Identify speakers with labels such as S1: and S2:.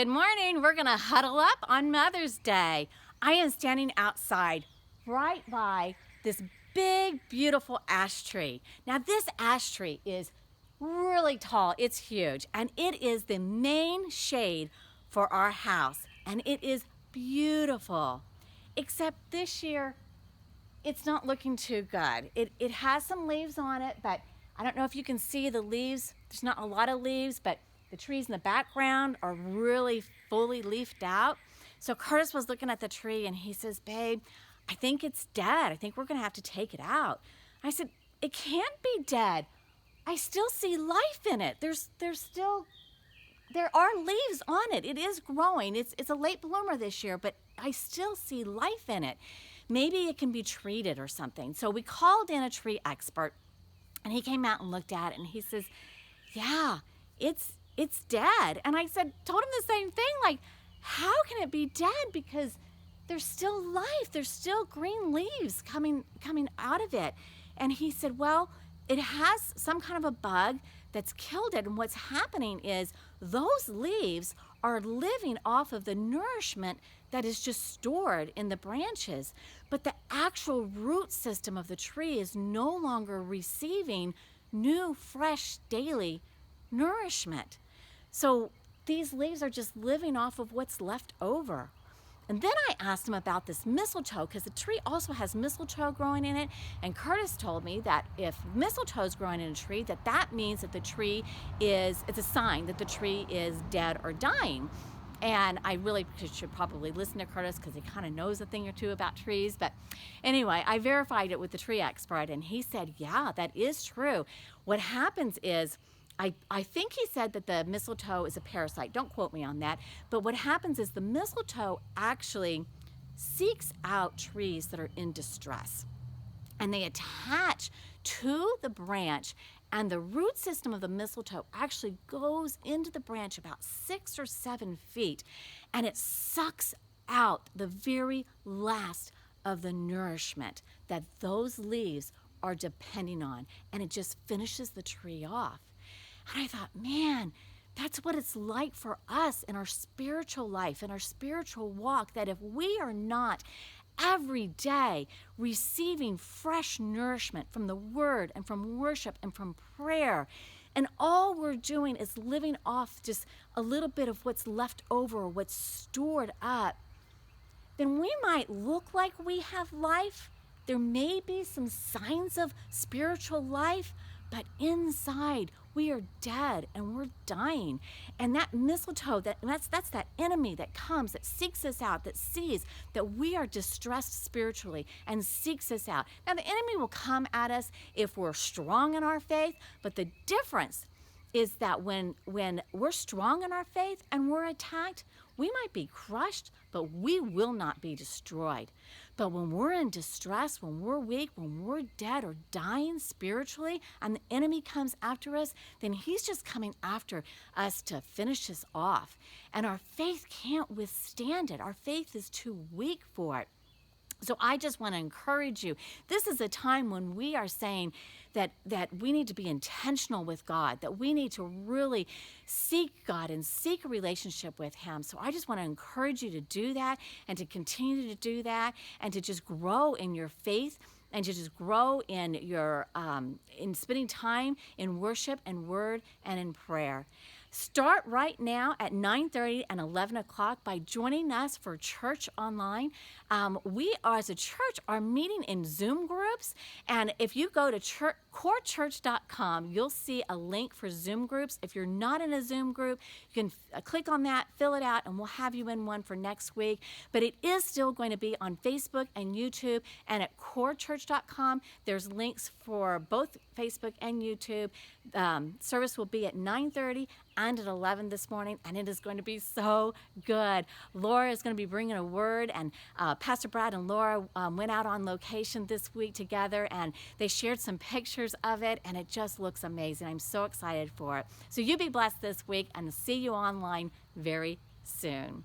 S1: Good morning. We're going to huddle up on Mother's Day. I am standing outside right by this big, beautiful ash tree. Now, this ash tree is really tall. It's huge, and it is the main shade for our house, and it is beautiful. Except this year, it's not looking too good. It has some leaves on it, but I don't know if you can see the leaves. There's not a lot of leaves, but the trees in the background are really fully leafed out. So Curtis was looking at the tree and he says, "Babe, I think it's dead. I think we're gonna have to take it out." I said, "It can't be dead. I still see life in it. There are leaves on it. It is growing. It's a late bloomer this year, but I still see life in it. Maybe it can be treated or something." So we called in a tree expert, and he came out and looked at it, and he says, "Yeah, it's dead." And I told him the same thing, like, how can it be dead? Because there's still life. There's still green leaves coming out of it. And he said, "Well, it has some kind of a bug that's killed it. And what's happening is those leaves are living off of the nourishment that is just stored in the branches. But the actual root system of the tree is no longer receiving new, fresh, daily nourishment. So these leaves are just living off of what's left over." And then I asked him about this mistletoe, because the tree also has mistletoe growing in it. And Curtis told me that if mistletoe is growing in a tree, that means that it's a sign that the tree is dead or dying. And I really should probably listen to Curtis because he kind of knows a thing or two about trees. But anyway, I verified it with the tree expert, and he said, yeah, that is true. What happens is, I think he said that the mistletoe is a parasite. Don't quote me on that. But what happens is the mistletoe actually seeks out trees that are in distress. And they attach to the branch, and the root system of the mistletoe actually goes into the branch about 6 or 7 feet, and it sucks out the very last of the nourishment that those leaves are depending on, and it just finishes the tree off. And I thought, man, that's what it's like for us in our spiritual life, in our spiritual walk, that if we are not every day receiving fresh nourishment from the Word and from worship and from prayer, and all we're doing is living off just a little bit of what's left over, what's stored up, then we might look like we have life. There may be some signs of spiritual life, but inside we are dead and we're dying. And that mistletoe, that's that enemy that comes, that seeks us out, that sees that we are distressed spiritually and seeks us out. Now, the enemy will come at us if we're strong in our faith, but the difference is that when we're strong in our faith and we're attacked, we might be crushed, but we will not be destroyed. But when we're in distress, when we're weak, when we're dead or dying spiritually, and the enemy comes after us, then he's just coming after us to finish us off. And our faith can't withstand it. Our faith is too weak for it. So I just want to encourage you. This is a time when we are saying that we need to be intentional with God, that we need to really seek God and seek a relationship with Him. So I just want to encourage you to do that and to continue to do that and to just grow in your faith and to just grow in your in spending time in worship and word and in prayer. Start right now at 9:30 and 11 o'clock by joining us for church online. We are, as a church, are meeting in Zoom groups. And if you go to corechurch.com, you'll see a link for Zoom groups. If you're not in a Zoom group, you can click on that, fill it out, and we'll have you in one for next week. But it is still going to be on Facebook and YouTube. And at corechurch.com, there's links for both Facebook and YouTube. Service will be at 9:30 and at 11 this morning, and it is going to be so good. Laura is going to be bringing a word, and Pastor Brad and Laura went out on location this week together, and they shared some pictures of it, and it just looks amazing. I'm so excited for it. So you be blessed this week, and see you online very soon.